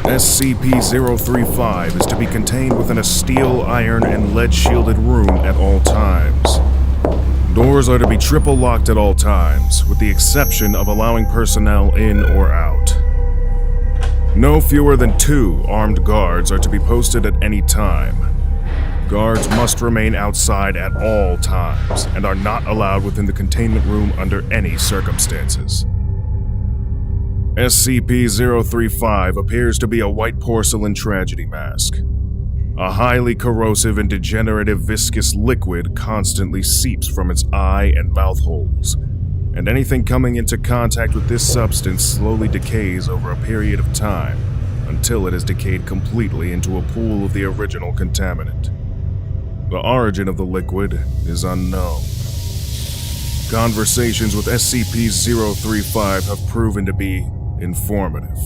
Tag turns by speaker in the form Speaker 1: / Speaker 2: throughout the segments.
Speaker 1: SCP-035 is to be contained within a steel, iron, and lead-shielded room at all times. Doors are to be triple locked at all times, with the exception of allowing personnel in or out. No fewer than 2 armed guards are to be posted at any time. Guards must remain outside at all times and are not allowed within the containment room under any circumstances. SCP-035 appears to be a white porcelain tragedy mask. A highly corrosive and degenerative viscous liquid constantly seeps from its eye and mouth holes, and anything coming into contact with this substance slowly decays over a period of time until it has decayed completely into a pool of the original contaminant. The origin of the liquid is unknown. Conversations with SCP-035 have proven to be informative.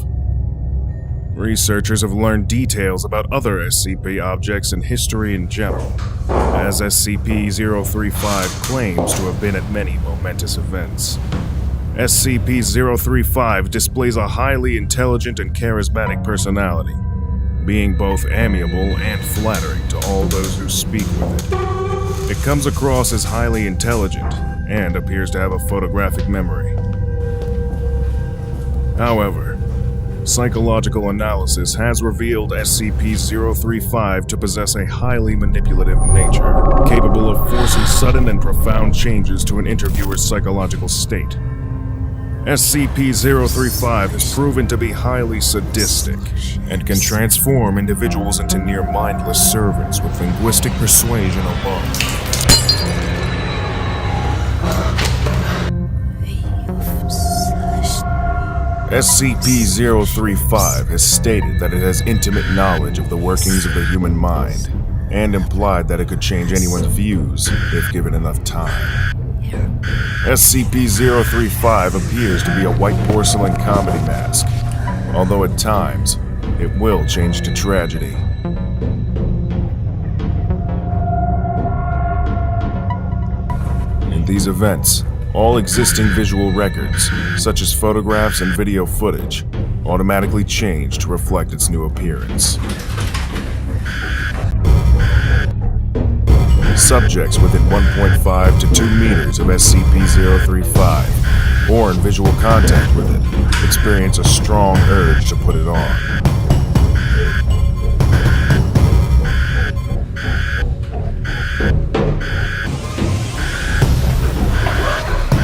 Speaker 1: Researchers have learned details about other SCP objects and history in general, as SCP-035 claims to have been at many momentous events. SCP-035 displays a highly intelligent and charismatic personality, being both amiable and flattering to all those who speak with it. It comes across as highly intelligent and appears to have a photographic memory. However, psychological analysis has revealed SCP-035 to possess a highly manipulative nature, capable of forcing sudden and profound changes to an interviewer's psychological state. SCP-035 has proven to be highly sadistic and can transform individuals into near mindless servants with linguistic persuasion alone. SCP-035 has stated that it has intimate knowledge of the workings of the human mind, and implied that it could change anyone's views if given enough time. SCP-035 appears to be a white porcelain comedy mask, although at times, it will change to tragedy. In these events, all existing visual records, such as photographs and video footage, automatically change to reflect its new appearance. Subjects within 1.5 to 2 meters of SCP-035, or in visual contact with it, experience a strong urge to put it on.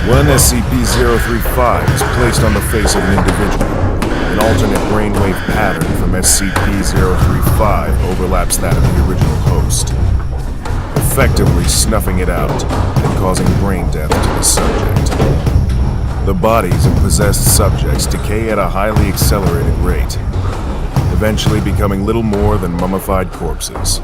Speaker 1: When SCP-035 is placed on the face of an individual, an alternate brainwave pattern from SCP-035 overlaps that of the original host, effectively snuffing it out and causing brain death to the subject. The bodies of possessed subjects decay at a highly accelerated rate, eventually becoming little more than mummified corpses.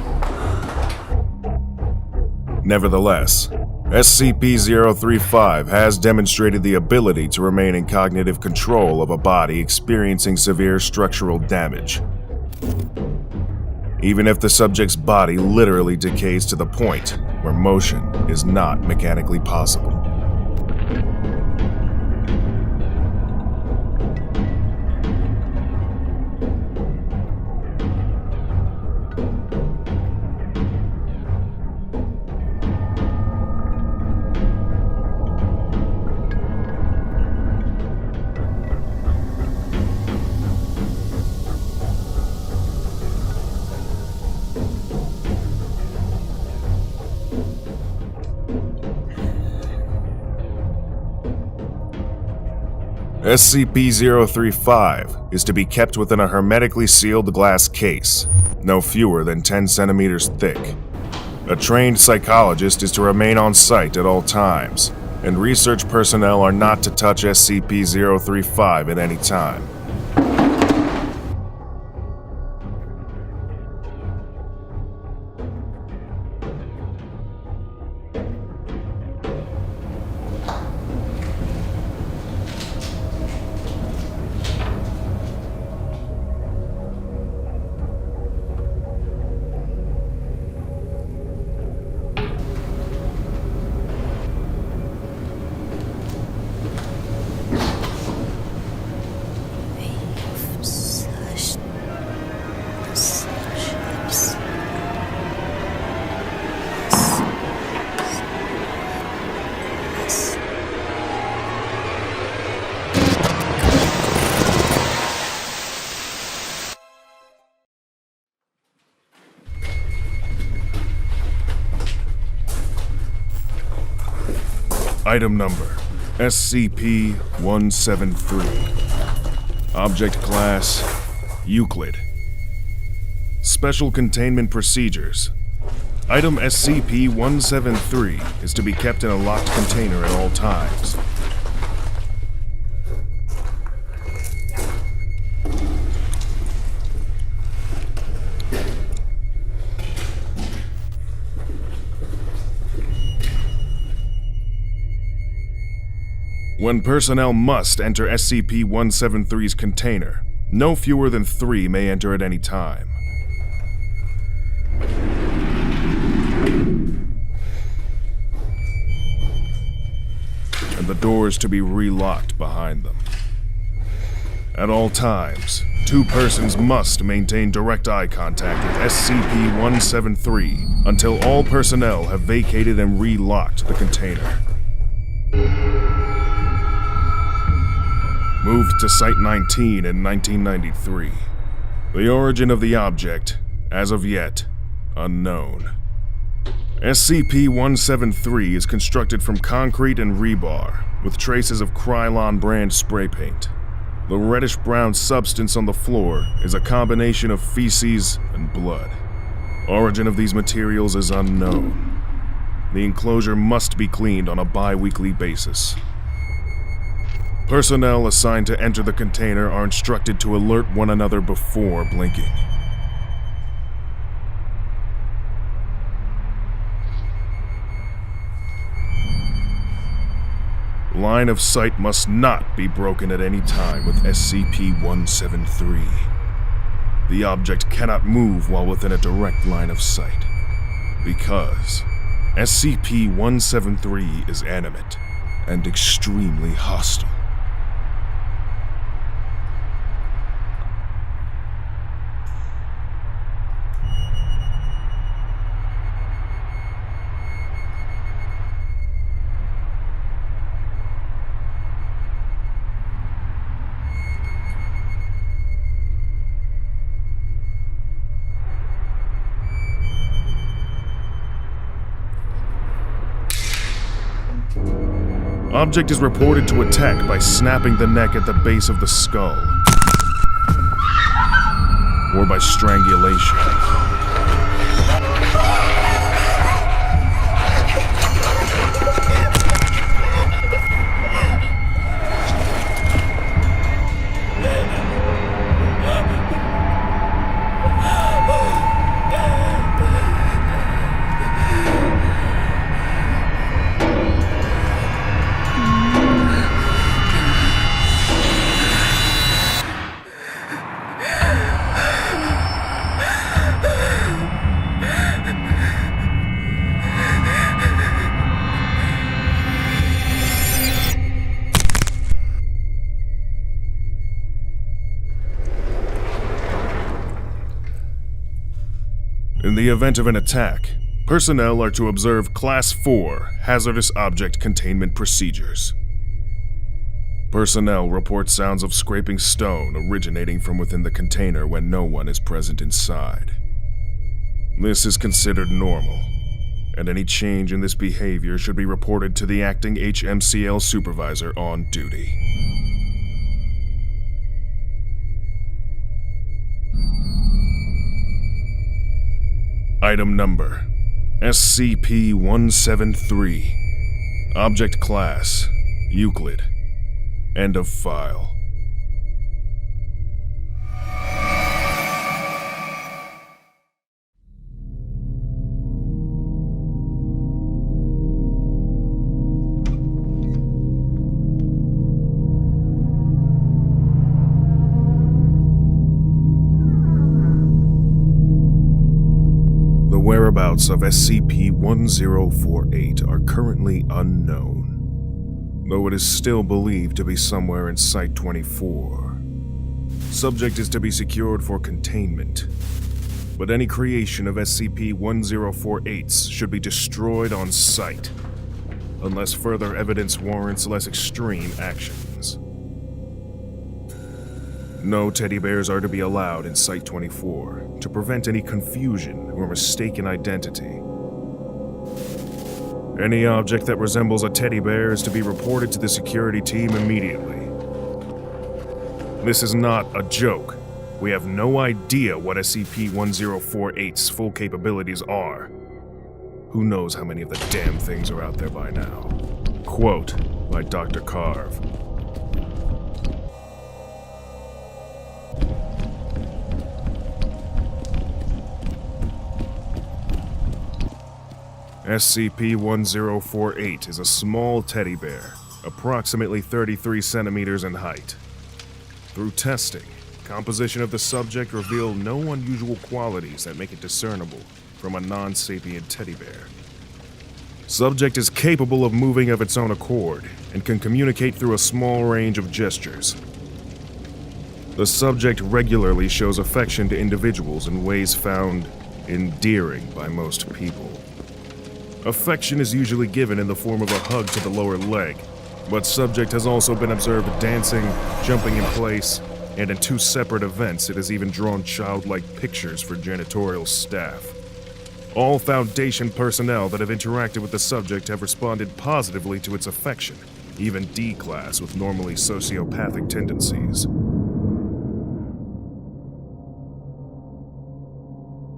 Speaker 1: Nevertheless, SCP-035 has demonstrated the ability to remain in cognitive control of a body experiencing severe structural damage, even if the subject's body literally decays to the point where motion is not mechanically possible. SCP-035 is to be kept within a hermetically sealed glass case, no fewer than 10 centimeters thick. A trained psychologist is to remain on site at all times, and research personnel are not to touch SCP-035 at any time. Item number SCP-173. Object class Euclid. Special containment procedures. Item SCP-173 is to be kept in a locked container at all times. When personnel must enter SCP-173's container, no fewer than 3 may enter at any time. And the doors to be relocked behind them. At all times, 2 persons must maintain direct eye contact with SCP-173 until all personnel have vacated and relocked the container. Moved to Site 19 in 1993. The origin of the object, as of yet, unknown. SCP-173 is constructed from concrete and rebar, with traces of Krylon brand spray paint. The reddish-brown substance on the floor is a combination of feces and blood. Origin of these materials is unknown. The enclosure must be cleaned on a bi-weekly basis. Personnel assigned to enter the container are instructed to alert one another before blinking. Line of sight must not be broken at any time with SCP-173. The object cannot move while within a direct line of sight, because SCP-173 is animate and extremely hostile. Object is reported to attack by snapping the neck at the base of the skull, or by strangulation. In the event of an attack, personnel are to observe Class 4 hazardous object containment procedures. Personnel report sounds of scraping stone originating from within the container when no one is present inside. This is considered normal, and any change in this behavior should be reported to the acting HMCL supervisor on duty. Item number SCP-173. Object class Euclid. End of file. The whereabouts of SCP-1048 are currently unknown, though it is still believed to be somewhere in Site-24. Subject is to be secured for containment, but any creation of SCP-1048s should be destroyed on sight, unless further evidence warrants less extreme actions. No teddy bears are to be allowed in Site-24 to prevent any confusion or mistaken identity. Any object that resembles a teddy bear is to be reported to the security team immediately. This is not a joke. We have no idea what SCP-1048's full capabilities are. Who knows how many of the damn things are out there by now? Quote by Dr. Carve. SCP-1048 is a small teddy bear, approximately 33 centimeters in height. Through testing, composition of the subject revealed no unusual qualities that make it discernible from a non-sapient teddy bear. Subject is capable of moving of its own accord and can communicate through a small range of gestures. The subject regularly shows affection to individuals in ways found endearing by most people. Affection is usually given in the form of a hug to the lower leg, but subject has also been observed dancing, jumping in place, and in 2 separate events it has even drawn childlike pictures for janitorial staff. All Foundation personnel that have interacted with the subject have responded positively to its affection, even D-Class with normally sociopathic tendencies.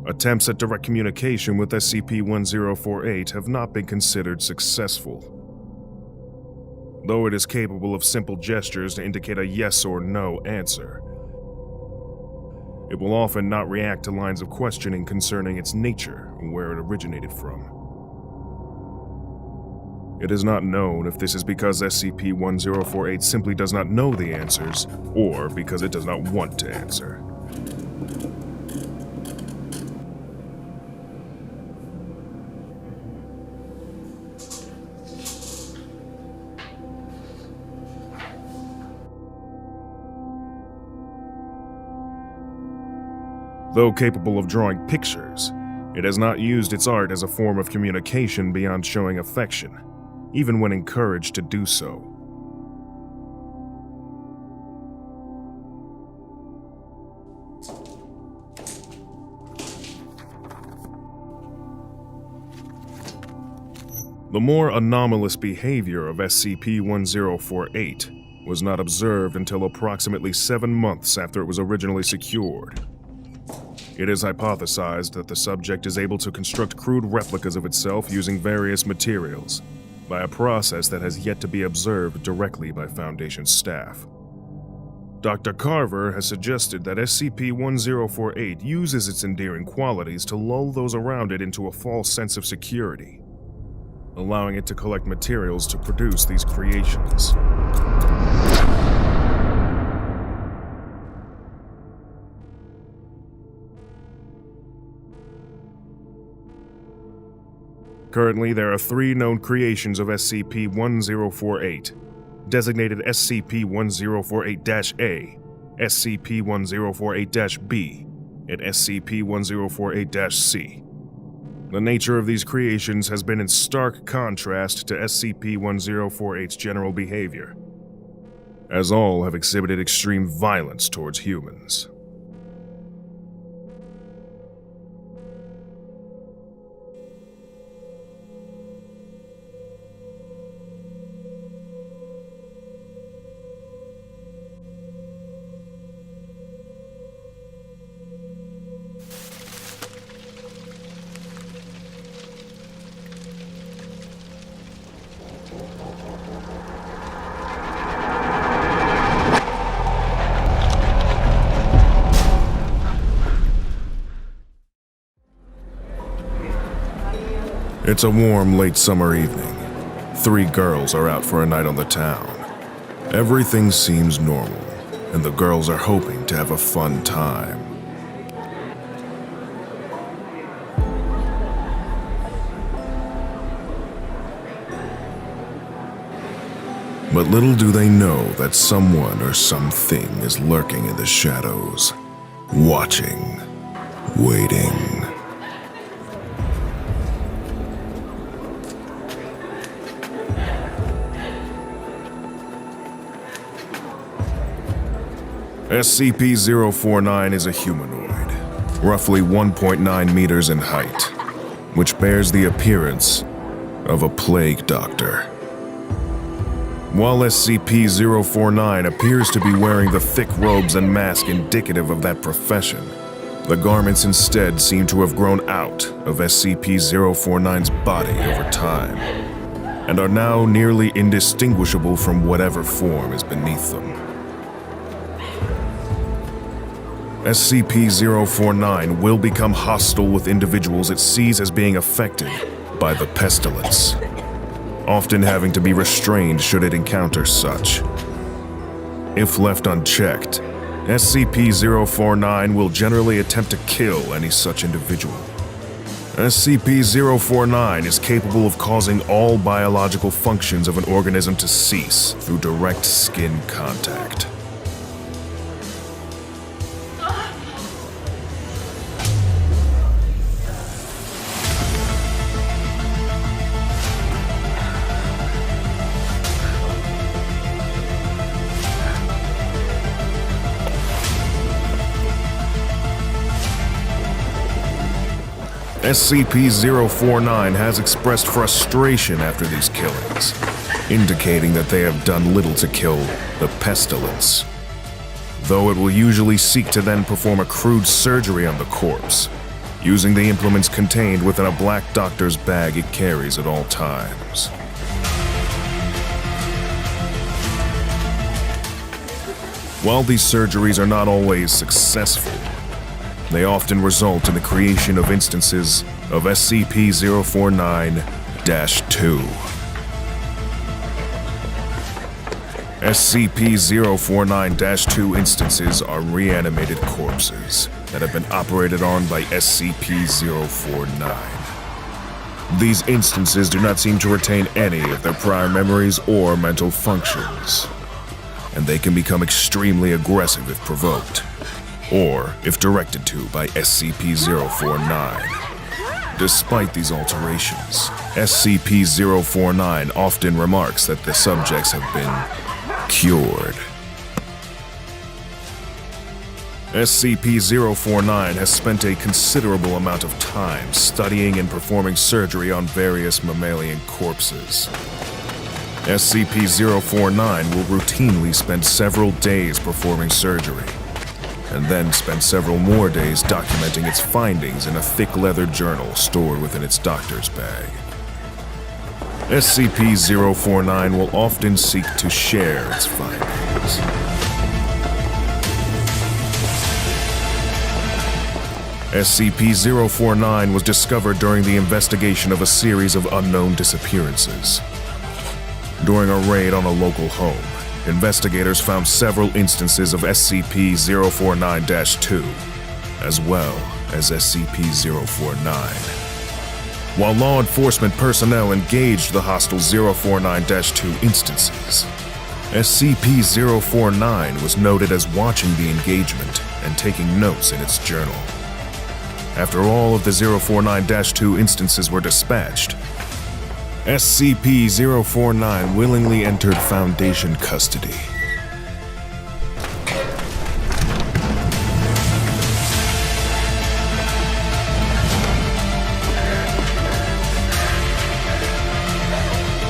Speaker 1: Attempts at direct communication with SCP-1048 have not been considered successful. Though it is capable of simple gestures to indicate a yes or no answer, it will often not react to lines of questioning concerning its nature and where it originated from. It is not known if this is because SCP-1048 simply does not know the answers, or because it does not want to answer. Though capable of drawing pictures, it has not used its art as a form of communication beyond showing affection, even when encouraged to do so. The more anomalous behavior of SCP-1048 was not observed until approximately 7 months after it was originally secured. It is hypothesized that the subject is able to construct crude replicas of itself using various materials, by a process that has yet to be observed directly by Foundation staff. Dr. Carver has suggested that SCP-1048 uses its endearing qualities to lull those around it into a false sense of security, allowing it to collect materials to produce these creations. Currently, there are 3 known creations of SCP-1048, designated SCP-1048-A, SCP-1048-B, and SCP-1048-C. The nature of these creations has been in stark contrast to SCP-1048's general behavior, as all have exhibited extreme violence towards humans. It's a warm, late summer evening. 3 girls are out for a night on the town. Everything seems normal, and the girls are hoping to have a fun time. But little do they know that someone or something is lurking in the shadows, watching, waiting. SCP-049 is a humanoid, roughly 1.9 meters in height, which bears the appearance of a plague doctor. While SCP-049 appears to be wearing the thick robes and mask indicative of that profession, the garments instead seem to have grown out of SCP-049's body over time, and are now nearly indistinguishable from whatever form is beneath them. SCP-049 will become hostile with individuals it sees as being affected by the pestilence, often having to be restrained should it encounter such. If left unchecked, SCP-049 will generally attempt to kill any such individual. SCP-049 is capable of causing all biological functions of an organism to cease through direct skin contact. SCP-049 has expressed frustration after these killings, indicating that they have done little to kill the pestilence, though it will usually seek to then perform a crude surgery on the corpse, using the implements contained within a black doctor's bag it carries at all times. While these surgeries are not always successful, they often result in the creation of instances of SCP-049-2. SCP-049-2 instances are reanimated corpses that have been operated on by SCP-049. These instances do not seem to retain any of their prior memories or mental functions, and they can become extremely aggressive if provoked, or if directed to by SCP-049. Despite these alterations, SCP-049 often remarks that the subjects have been cured. SCP-049 has spent a considerable amount of time studying and performing surgery on various mammalian corpses. SCP-049 will routinely spend several days performing surgery, and then spend several more days documenting its findings in a thick leather journal stored within its doctor's bag. SCP-049 will often seek to share its findings. SCP-049 was discovered during the investigation of a series of unknown disappearances. During a raid on a local home, investigators found several instances of SCP-049-2, as well as SCP-049. While law enforcement personnel engaged the hostile 049-2 instances, SCP-049 was noted as watching the engagement and taking notes in its journal. After all of the 049-2 instances were dispatched, SCP-049 willingly entered Foundation custody.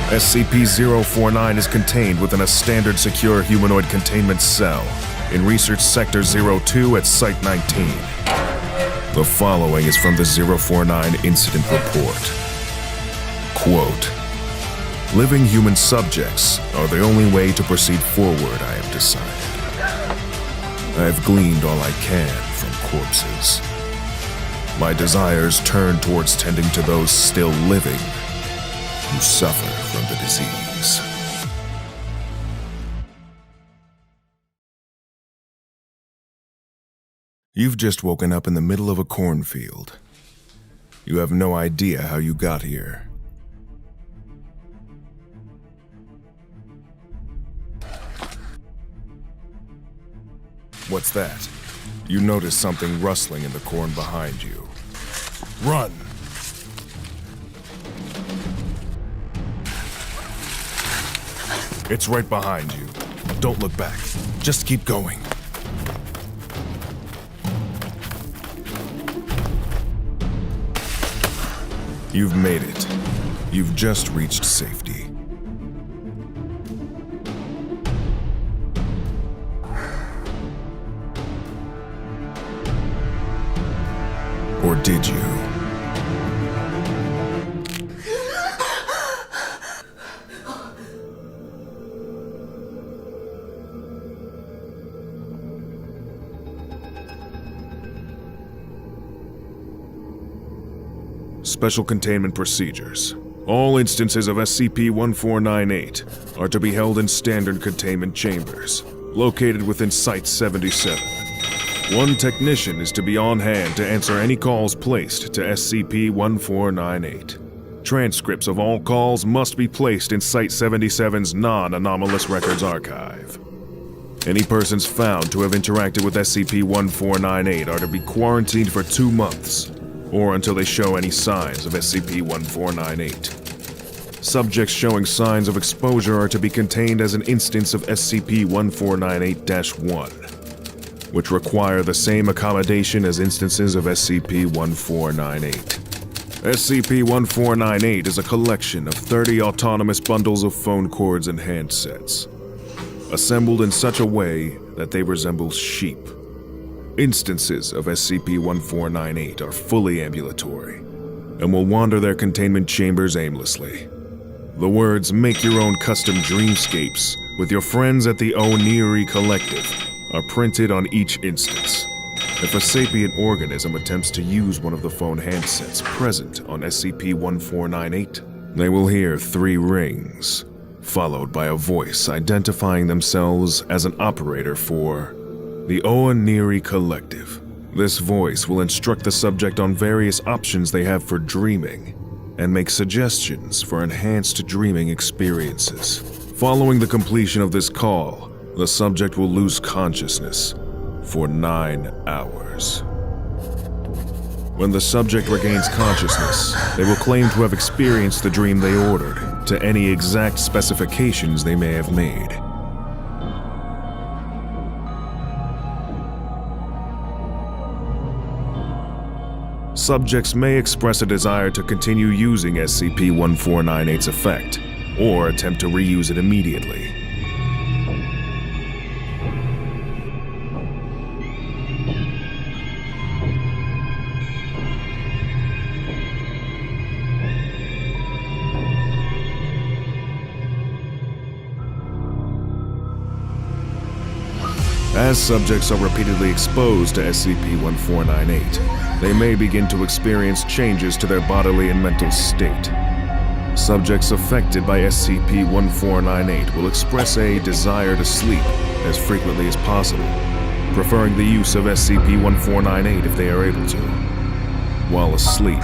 Speaker 1: SCP-049 is contained within a standard secure humanoid containment cell in Research Sector 02 at Site 19. The following is from the 049 Incident Report. Quote, "Living human subjects are the only way to proceed forward, I have decided. I have gleaned all I can from corpses. My desires turn towards tending to those still living who suffer from the disease." You've just woken up in the middle of a cornfield. You have no idea how you got here. What's that? You notice something rustling in the corn behind you. Run! It's right behind you. Don't look back. Just keep going. You've made it. You've just reached safety. Or did you? Special Containment Procedures. All instances of SCP-1498 are to be held in standard containment chambers, located within Site-77. One technician is to be on hand to answer any calls placed to SCP-1498. Transcripts of all calls must be placed in Site-77's non-anomalous records archive. Any persons found to have interacted with SCP-1498 are to be quarantined for 2 months, or until they show any signs of SCP-1498. Subjects showing signs of exposure are to be contained as an instance of SCP-1498-1, which require the same accommodation as instances of SCP-1498. SCP-1498 is a collection of 30 autonomous bundles of phone cords and handsets, assembled in such a way that they resemble sheep. Instances of SCP-1498 are fully ambulatory and will wander their containment chambers aimlessly. The words "Make your own custom dreamscapes with your friends at the O'Neary Collective" are printed on each instance. If a sapient organism attempts to use one of the phone handsets present on SCP-1498, they will hear 3 rings, followed by a voice identifying themselves as an operator for the O'Neary Collective. This voice will instruct the subject on various options they have for dreaming and make suggestions for enhanced dreaming experiences. Following the completion of this call, the subject will lose consciousness for 9 hours. When the subject regains consciousness, they will claim to have experienced the dream they ordered to any exact specifications they may have made. Subjects may express a desire to continue using SCP-1498's effect, or attempt to reuse it immediately. As subjects are repeatedly exposed to SCP-1498, they may begin to experience changes to their bodily and mental state. Subjects affected by SCP-1498 will express a desire to sleep as frequently as possible, preferring the use of SCP-1498 if they are able to. While asleep,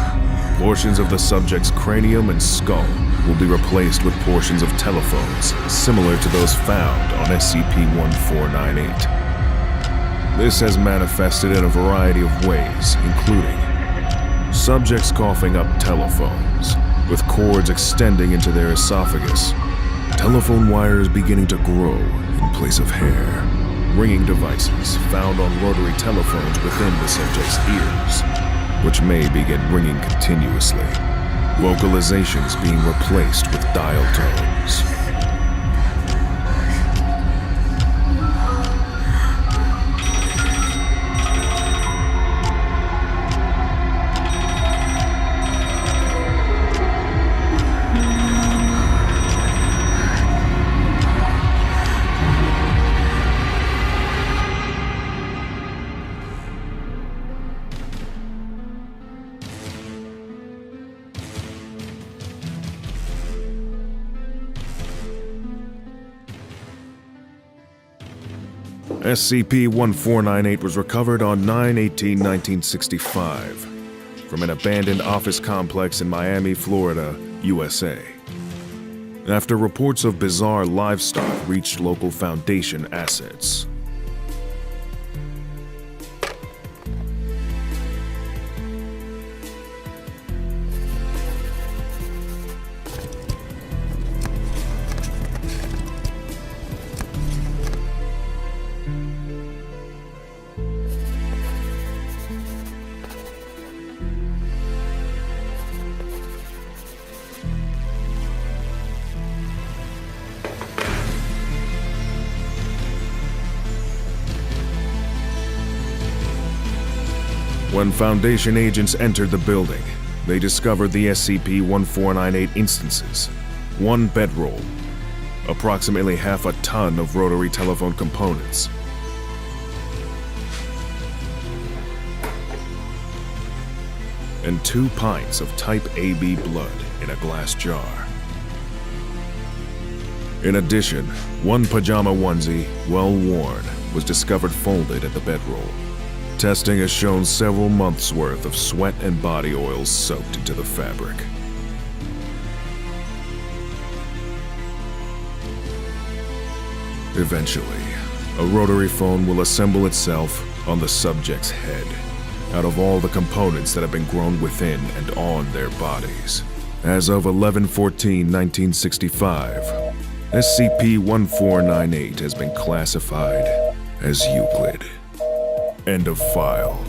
Speaker 1: portions of the subject's cranium and skull will be replaced with portions of telephones similar to those found on SCP-1498. This has manifested in a variety of ways, including subjects coughing up telephones, with cords extending into their esophagus, telephone wires beginning to grow in place of hair, ringing devices found on rotary telephones within the subject's ears, which may begin ringing continuously, vocalizations being replaced with dial tones. SCP-1498 was recovered on 9/18/1965 from an abandoned office complex in Miami, Florida, USA. After reports of bizarre livestock reached local Foundation assets. When Foundation agents entered the building, they discovered the SCP-1498 instances, one bedroll, approximately half a ton of rotary telephone components, and 2 pints of Type AB blood in a glass jar. In addition, one pajama onesie, well worn, was discovered folded at the bedroll. Testing has shown several months' worth of sweat and body oils soaked into the fabric. Eventually, a rotary phone will assemble itself on the subject's head, out of all the components that have been grown within and on their bodies. As of 11/14/1965, SCP-1498 has been classified as Euclid. End of file.